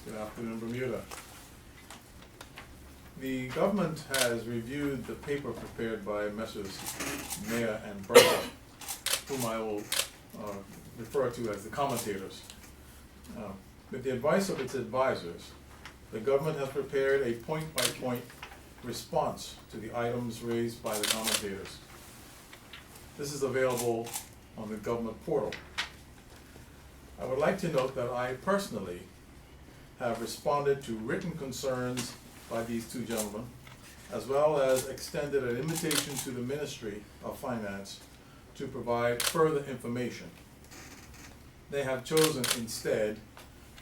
Good afternoon, Bermuda. The government has reviewed the paper prepared by Messrs. Mayer and Berger, whom I will refer to as the commentators. With the advice of its advisors, the government has prepared a point-by-point response to the items raised by the commentators. This is available on the government portal. I would like to note that I personally have responded to written concerns by these two gentlemen, as well as extended an invitation to the Ministry of Finance to provide further information. They have chosen instead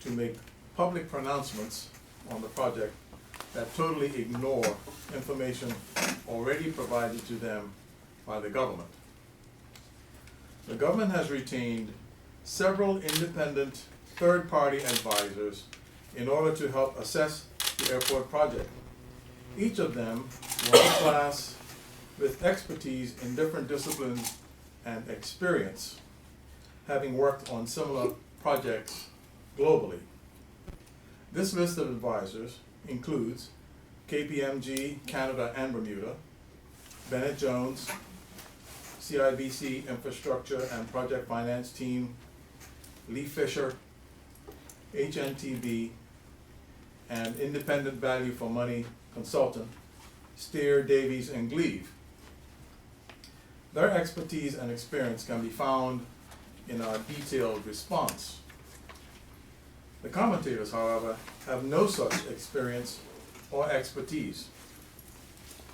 to make public pronouncements on the project that totally ignore information already provided to them by the government. The government has retained several independent third-party advisors in order to help assess the airport project. Each of them world-class with expertise in different disciplines and experience, having worked on similar projects globally. This list of advisors includes KPMG, Canada and Bermuda, Bennett Jones, CIBC Infrastructure and Project Finance Team, Lee Fisher, HNTB, and independent value for money consultant, Steer, Davies, and Gleave. Their expertise and experience can be found in our detailed response. The commentators, however, have no such experience or expertise.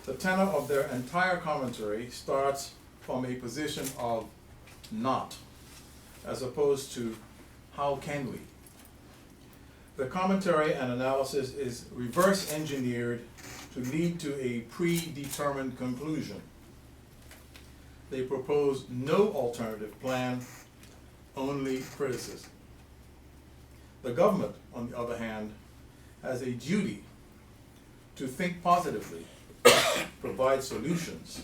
The tenor of their entire commentary starts from a position of not, as opposed to how can we. The commentary and analysis is reverse engineered to lead to a predetermined conclusion. They propose no alternative plan, only criticism. The government, on the other hand, has a duty to think positively, provide solutions,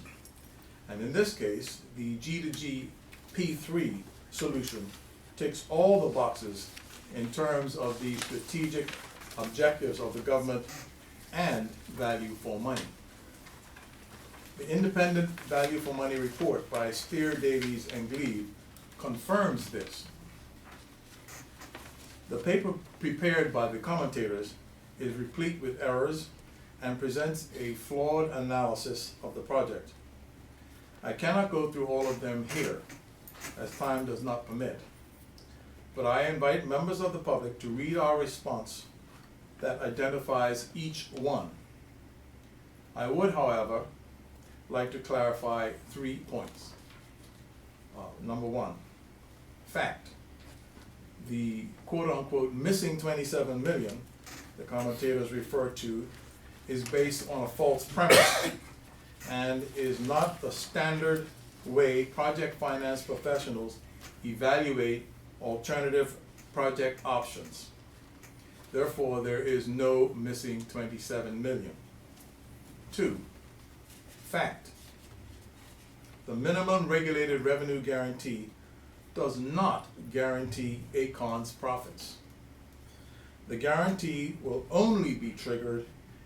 and in this case, the G2G P3 solution ticks all the boxes in terms of the strategic objectives of the government and value for money. The independent value for money report by Steer, Davies, and Gleave confirms this. The paper prepared by the commentators is replete with errors and presents a flawed analysis of the project. I cannot go through all of them here, as time does not permit, but I invite members of the public to read our response that identifies each one. I would, however, like to clarify 3 points. Number one, fact. The quote-unquote missing 27 million the commentators refer to is based on a false premise and is not the standard way project finance professionals evaluate alternative project options. Therefore, there is no missing 27 million. 2, fact. The minimum regulated revenue guarantee does not guarantee ACON's profits. The guarantee will only be triggered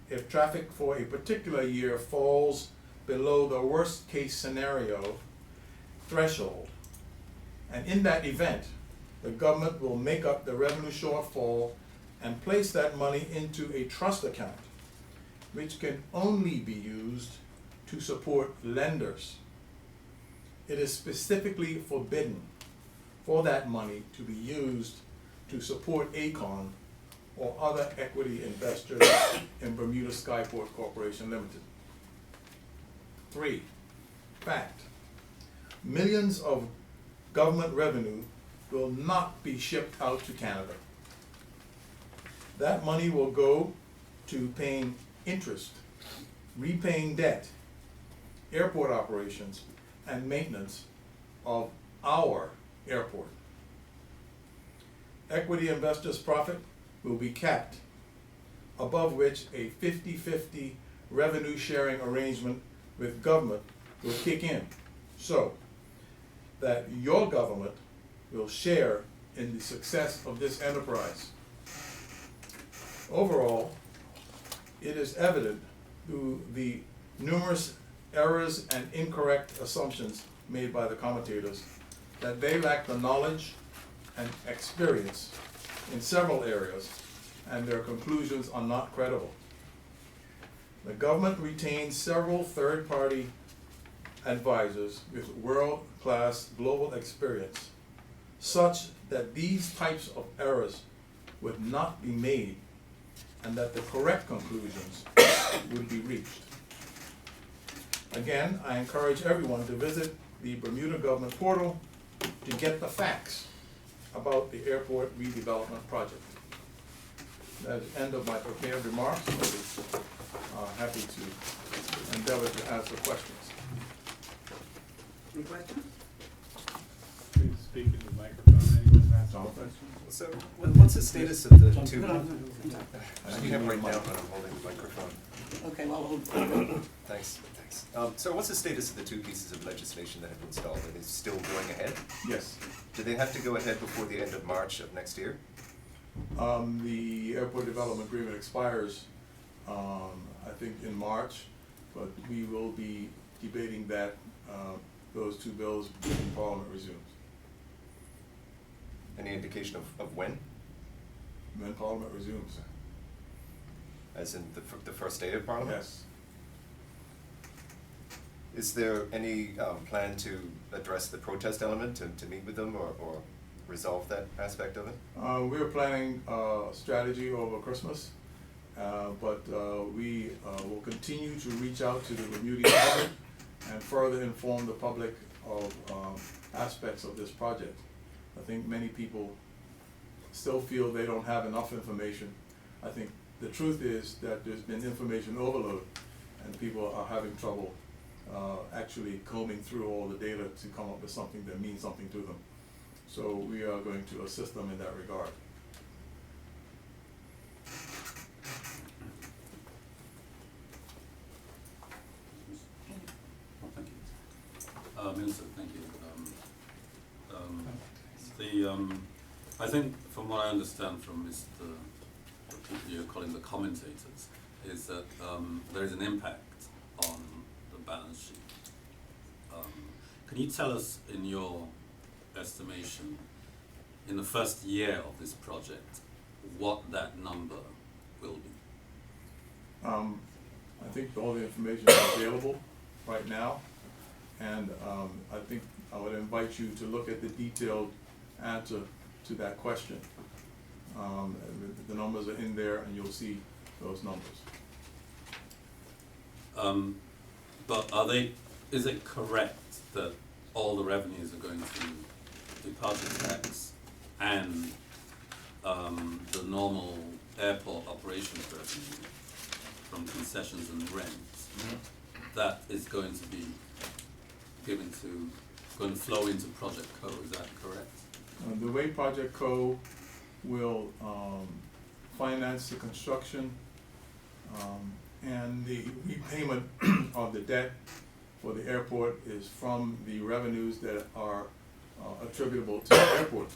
if traffic for a particular year falls below the worst case scenario threshold. And in that event, the government will make up the revenue shortfall and place that money into a trust account, which can only be used to support lenders. It is specifically forbidden for that money to be used to support ACON or other equity investors in Bermuda Skyport Corporation Limited. 3, fact. Millions of government revenue will not be shipped out to Canada. That money will go to paying interest, repaying debt, airport operations, and maintenance of our airport. Equity investors' profit will be capped, above which a 50-50 revenue sharing arrangement with government will kick in, so that your government will share in the success of this enterprise. Overall, it is evident through the numerous errors and incorrect assumptions made by the commentators that they lack the knowledge and experience in several areas, and their conclusions are not credible. The government retains several third-party advisors with world-class global experience, such that these types of errors would not be made and that the correct conclusions would be reached. Again, I encourage everyone to visit the Bermuda government portal to get the facts about the airport redevelopment project. That's the end of my prepared remarks. I'll be happy to endeavor to answer questions. Any questions? Please speak in the microphone. Anyone who has a question? So, what's the status of the two? No. I have right now, but I'm holding the microphone. Okay, well, hold. Thanks. So what's the status of the two pieces of legislation that have been stalled? Are they still going ahead? Yes. Do they have to go ahead before the end of March of next year? The airport development agreement expires, I think in March, but we will be debating that, those two bills when Parliament resumes. Any indication of when? When Parliament resumes. As in the first day of Parliament? Yes. Is there any plan to address the protest element, to meet with them or resolve that aspect of it? We're planning a strategy over Christmas, but we will continue to reach out to the Bermudian public and further inform the public of aspects of this project. I think many people still feel they don't have enough information. I think the truth is that there's been information overload and people are having trouble actually combing through all the data to come up with something that means something to them. So we are going to assist them in that regard. Thank you. Minister, thank you. I think from what I understand from the people you're calling the commentators, is that there is an impact on the balance sheet. Can you tell us, in your estimation, in the first year of this project, what that number will be? I think all the information is available right now, and I think I would invite you to look at the detailed answer to that question. The numbers are in there and you'll see those numbers. But is it correct that all the revenues are going to departure tax and the normal airport operations revenue from concessions and rents, that is going to be going to flow into Project Co, is that correct? The way Project Co will finance the construction and the repayment of the debt for the airport is from the revenues that are attributable to the airport.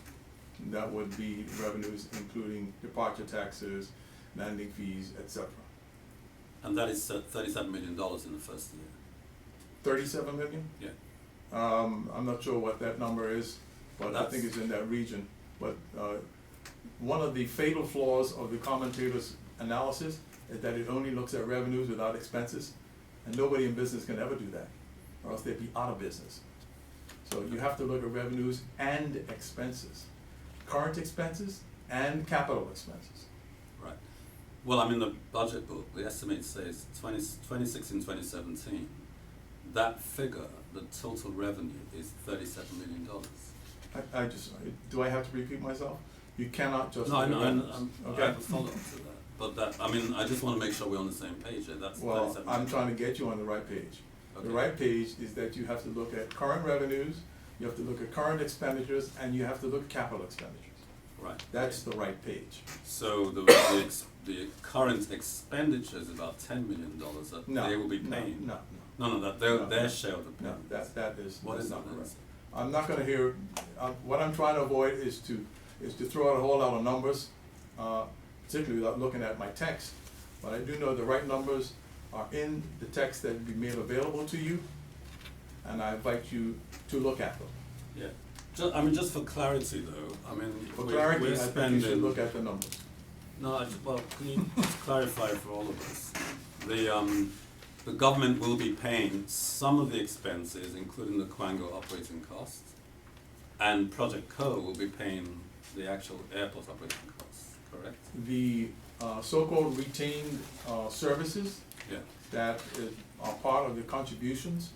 And that would be revenues including departure taxes, landing fees, etc. And that is $37 million in the first year? 37 million? Yeah. I'm not sure what that number is, but I think it's in that region. But one of the fatal flaws of the commentators' analysis is that it only looks at revenues without expenses, and nobody in business can ever do that, or else they'd be out of business. So you have to look at revenues and expenses, current expenses and capital expenses. Right. Well, I mean, the budget book, the estimate says 2016, 2017, that figure, the total revenue is $37 million. Do I have to repeat myself? You cannot just. No, I know, okay. I have a follow-up to that. But that, I mean, I just want to make sure we're on the same page here. That's Well, 37 I'm million. trying to get you on the right page. Okay. The right page is that you have to look at current revenues, you have to look at current expenditures, and you have to look at capital expenditures. Right. That's the right page. So the current expenditure is about $10 million that No, they will be no, paying. no, Their share of the no, payment. that is What that's is not that? correct. I'm not gonna hear, what I'm trying to avoid is to throw out a whole lot of numbers. particularly without looking at my text, but I do know the right numbers are in the text that will be made available to you, and I invite you to look at them. Yeah, just for clarity though, I mean, For we're clarity, I think you spending. should look at the numbers. No, well, can you just clarify for all of us? The government will be paying some of the expenses, including the Quango operating costs, and Project Co will be paying the actual airport operating costs, correct? The so-called retained services Yeah. that are part of the contributions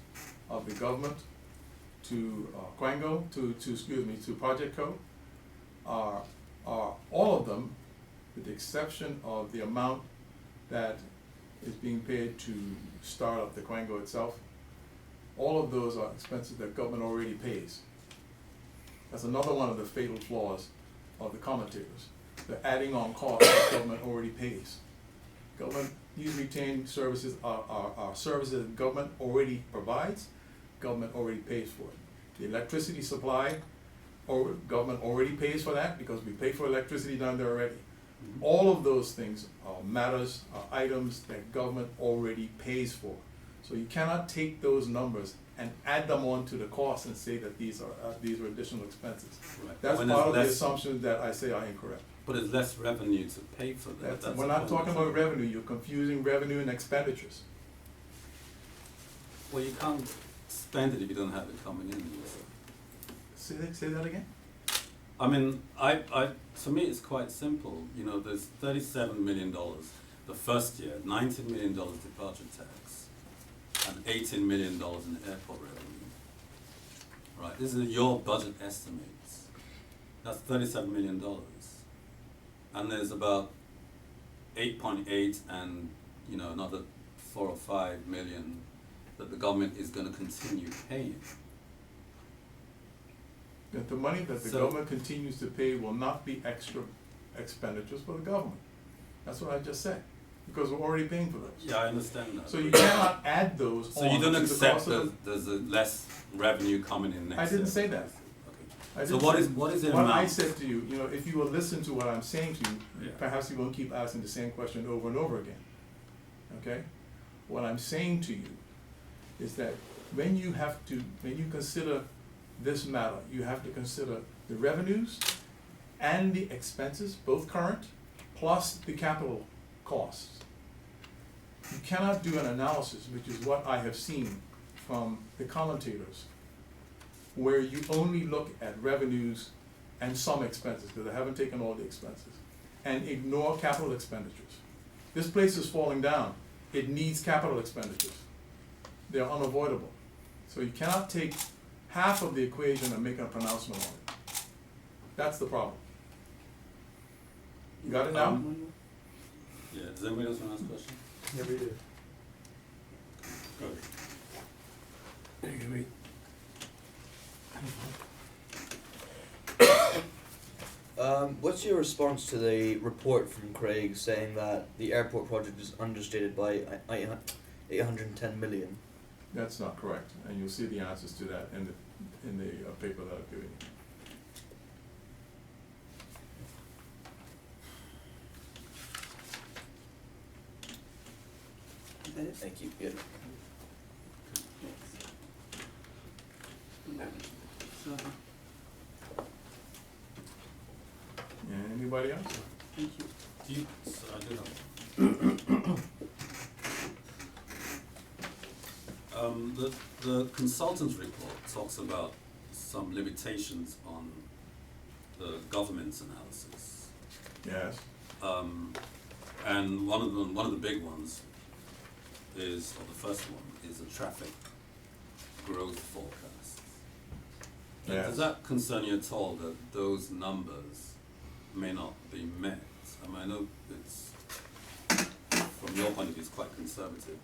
of the government to Quango, to Project Co, are all of them, with the exception of the amount that is being paid to start up the Quango itself. All of those are expenses that government already pays. That's another one of the fatal flaws of the commentators. They're adding on costs that government already pays. These retained services are services that government already provides, government already pays for it. The electricity supply, government already pays for that because we pay for electricity down there already. All of those things are matters, are items that government already pays for. So you cannot take those numbers and add them on to the cost and say that these are additional expenses. Right. That's When part there's of the less- assumptions that I say are incorrect. But there's less revenue to pay for that. That's We're the not point talking I'm about saying. revenue, you're confusing revenue and expenditures. Well, you can't spend it if you don't have it coming in. So. Say that again? I mean, to me it's quite simple. You know, there's $37 million the first year, $19 million departure tax, and $18 million in airport revenue. Right, this is your budget estimates. That's $37 million. And there's about 8.8 and, you know, another 4 or 5 million that the government is going to continue paying. That the money that the So- government continues to pay will not be extra expenditures for the government. That's what I just said, because we're already paying for those. Yeah, I understand that. So you cannot add those So on you don't to the accept cost of that there's a less revenue coming in next I didn't year? say that. Okay. I So didn't what say- is the What I amount? said to you, if you will listen to what I'm saying to you, Yeah. perhaps you won't keep asking the same question over and over again. Okay? What I'm saying to you is that when you consider this matter, you have to consider the revenues and the expenses, both current, plus the capital costs. You cannot do an analysis, which is what I have seen from the commentators, where you only look at revenues and some expenses, because I haven't taken all the expenses, and ignore capital expenditures. This place is falling down. It needs capital expenditures. They're unavoidable. So you cannot take half of the equation and make a pronouncement on it. That's the problem. You got it now? Yeah, does anybody else want to ask a question? Yeah, we do. Go ahead. What's your response to the report from Craig saying that the airport project is understated by 810 million? That's not correct, and you'll see the answers to that in the paper that I've given you. Is that it? Thank you. Yeah. So, And anybody else? thank you. Do you, so I do have. The consultant's report talks about some limitations on the government's analysis. Yes. And one of the big ones is, or the first one, is a traffic growth forecast. Yes. Does that concern you at all that those numbers may not be met? I mean, I know it's, from your point of view, it's quite conservative,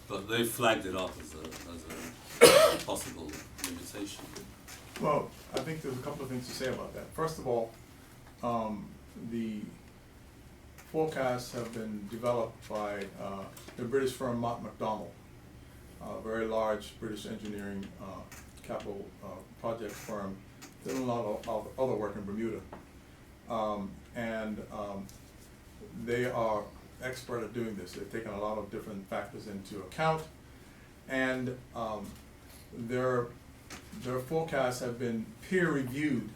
but they flagged it up as a possible limitation. Well, I think there's a couple of things to say about that. First of all, the forecasts have been developed by the British firm Mott MacDonald, a very large British engineering capital project firm, doing a lot of other work in Bermuda. they are expert at doing this. They've taken a lot of different factors into account, and their forecasts have been peer reviewed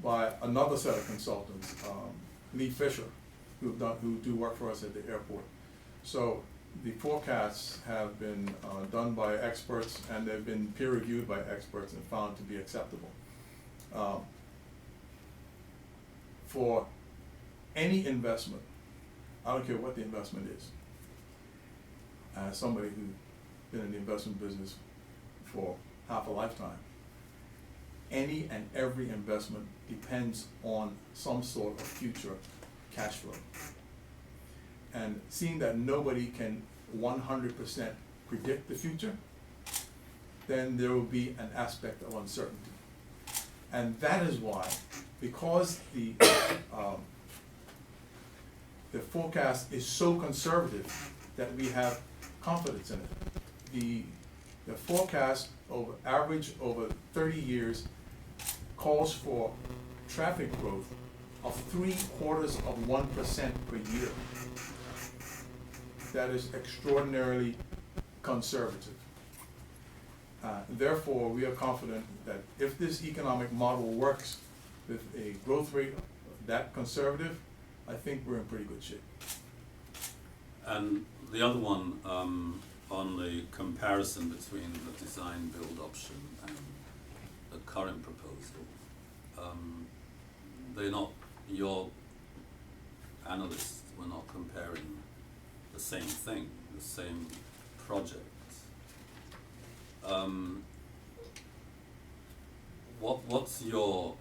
by another set of consultants, Lee Fisher, who do work for us at the airport. So the forecasts have been done by experts, and they've been peer reviewed by experts and found to be acceptable. For any investment, I don't care what the investment is. As somebody who's been in the investment business for half a lifetime, any and every investment depends on some sort of future cash flow. And seeing that nobody can 100% predict the future, then there will be an aspect of uncertainty. And that is why, because the forecast is so conservative, that we have confidence in it. The forecast average over 30 years calls for traffic growth of 0.75% per year. That is extraordinarily conservative. Therefore, we are confident that if this economic model works with a growth rate that conservative, I think we're in pretty good shape. And the other one, on the comparison between the design build option and the current proposal, your analysts were not comparing the same thing, the same project. What's your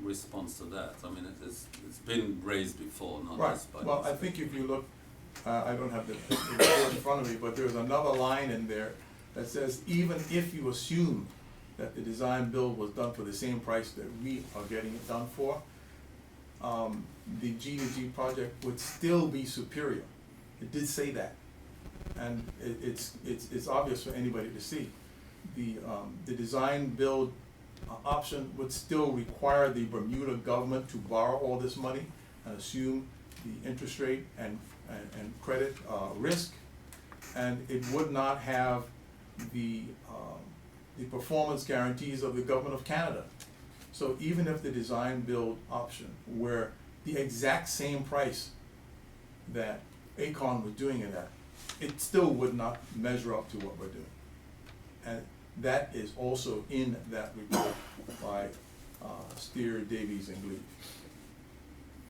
response to that? I mean, it's been raised before, not Right. just by Well, this. I think if you look, I don't have the report in front of me, but there's another line in there that says, even if you assume that the design build was done for the same price that we are getting it done for, the G2G project would still be superior. It did say that, and it's obvious for anybody to see. The design build option would still require the Bermuda government to borrow all this money and assume the interest rate and credit risk, and it would not have the performance guarantees of the government of Canada. So even if the design build option were the exact same price that ACON was doing it at, it still would not measure up to what we're doing. And that is also in that report by Steer, Davies, and Glee.